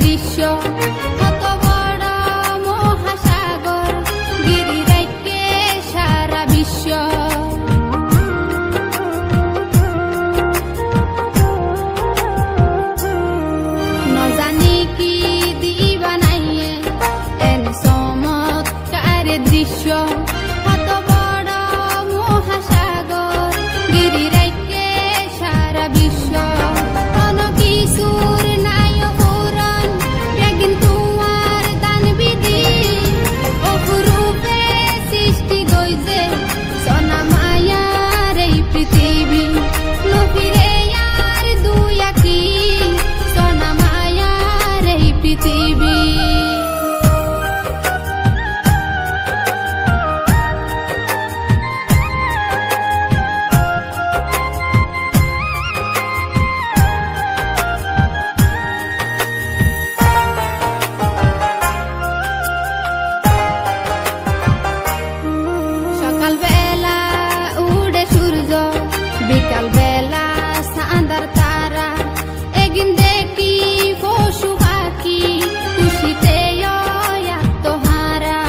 দৃশ্য কত বড় মহাসাগর গিরি রাইকে সারা বিশ্ব নজানি কি দিবা নাইয়ে এন চমৎকার দৃশ্য কত বড় মহাসাগর গিরি রাইকে সারা বিশ্ব কোনো কিছুর নাই পুরন বেগিন তোমার দান বিধি অপরূপে সৃষ্টি গইছে সোনা মায়ার এই পৃথিবী নফিরে আর দুই আঁকি সোনা মায়ার এই পৃথিবী সকালবেলা উড়ে সূর্য বিকালবেলা চাঁদার তারা একদিন দেখি পশু পাখি খুশিতে আত্মহারা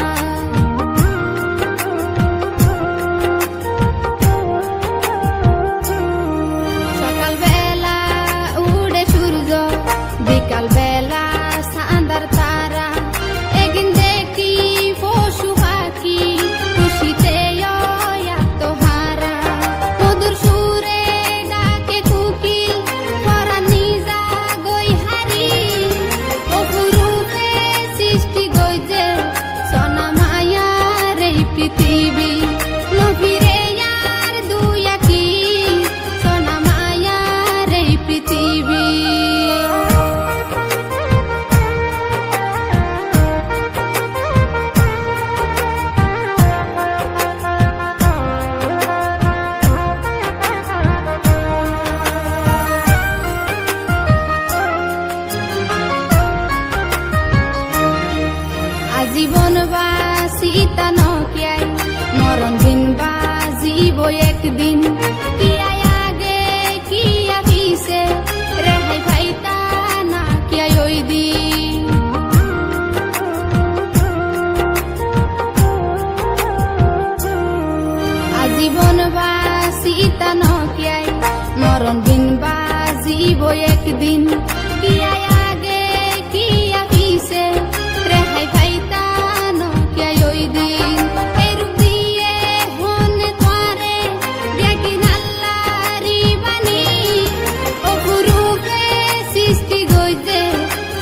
সকালবেলা উড়ে সূর্য বিকালবেলা চাঁদার তারা একদিন দেখি পশু পাখি খুশিতে আত্মহারা মধুর সুরে ডাকে কুকিল করা নিজা গই হারি অপরূপে সৃষ্টি গইছে সোনা মায়ার এই পৃথিবী নফিরে আর দুই আঁকি সোনা মায়ার এই পৃথিবী আজীবন বাসিতা নকিয়াই মরণ দিন বাজিব একদিন কিয়াই আগে কিয়া পিছে রেহাই পাইতা না কিয়াই ওই দিন আজীবন বাসিতা নকিয়াই মরণ দিন বাজিব একদিন কিয়াই আগে কিয়া পিছে রেহাই পাইতা না কিয়াই ওই দিন এরূপ দিয়ে হনে তোরে দেখি নাল্লারি বাণী অপরূপে সৃষ্টি গইছে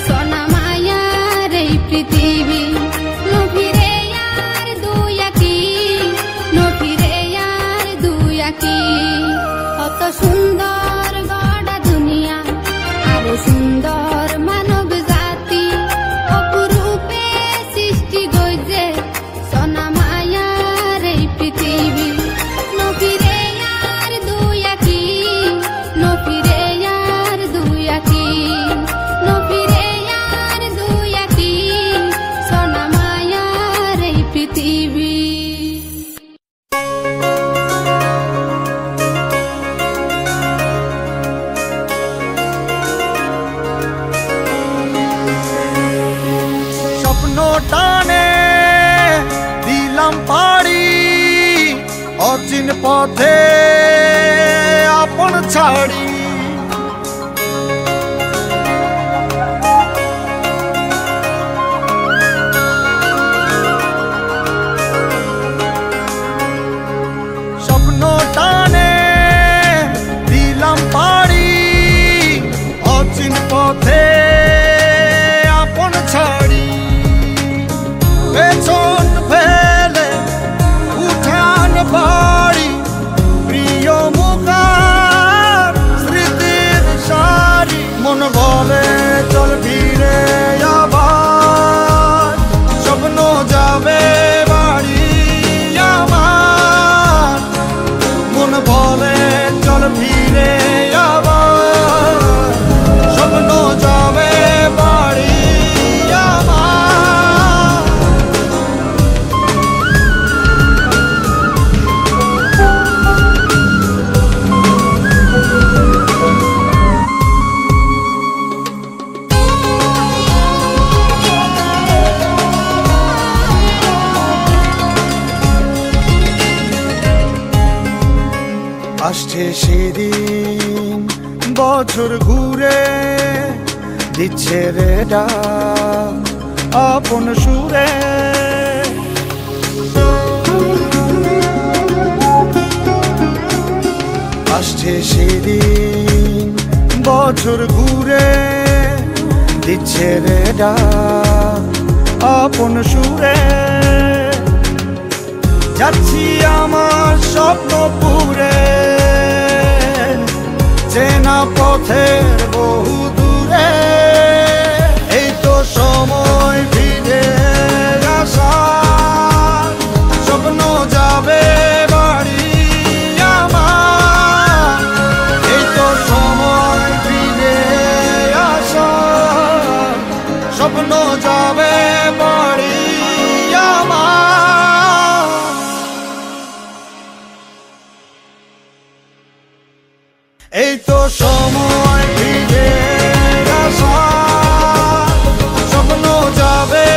সোনা মায়ার এই পৃথিবী নফিরে আর দুই আঁকি নফিরে আর দুই আঁকি কত সুন্দর গড়া দুনিয়া আরো সুন্দর মানব জাতি অপরূপে সৃষ্টি গইছে সোনা মায়ার এই পৃথিবী নফিরে আর দুই আঁকি নফিরে আর দুই আঁকি নফিরে আর দুই আঁকি সোনা মায়ার এই পৃথিবী স্বপ্ন টানে দিলাম পাড়ি অচিন পথে আপন ছাড়ি স্বপ্ন টানে দিলাম পাড়ি অচিন পথে আপন ছাড়ি পেছন ফেলে উঠান বাড়ি প্রিয় মুখার স্মৃতির সারি মন বলে চল ফিরে আবার স্বপ্ন যাবে বাড়ি আমার মন বলে চল ফিরে আবার স্বপ্ন যাবে বাড়ি আমার আসছে সেদিন বছর ঘুরে দিচ্ছে রে ডাক আপন সুরে। আসছে সেদিন বছর ঘুরে দিচ্ছে রে ডাক আপন সুরে। যাচ্ছি আমার স্বপ্ন পুরে চেনা পথের বহু দূরে। এই তো সময় ফিরে আসার, স্বপ্ন যাবে বাড়ি আমার। এই তো সময় ফিরে আসার, স্বপ্ন যাবে বাড়ি আমার। এই তো সময় ফিরে আসার, স্বপ্ন যাবে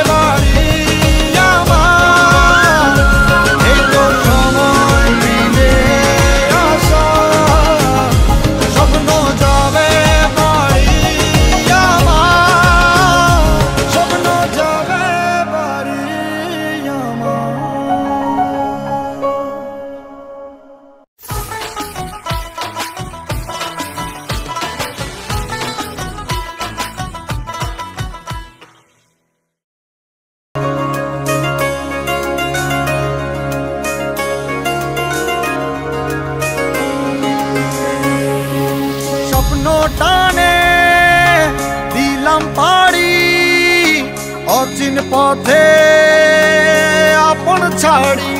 বাড়ি আমার। এই তো সময় ফিরে আসার, স্বপ্ন যাবে বাড়ি আমার। স্বপ্ন যাবে বাড়ি আমার। স্বপ্ন টানে দিলাম পাড়ি, অচিন পথে আপন ছাড়ি।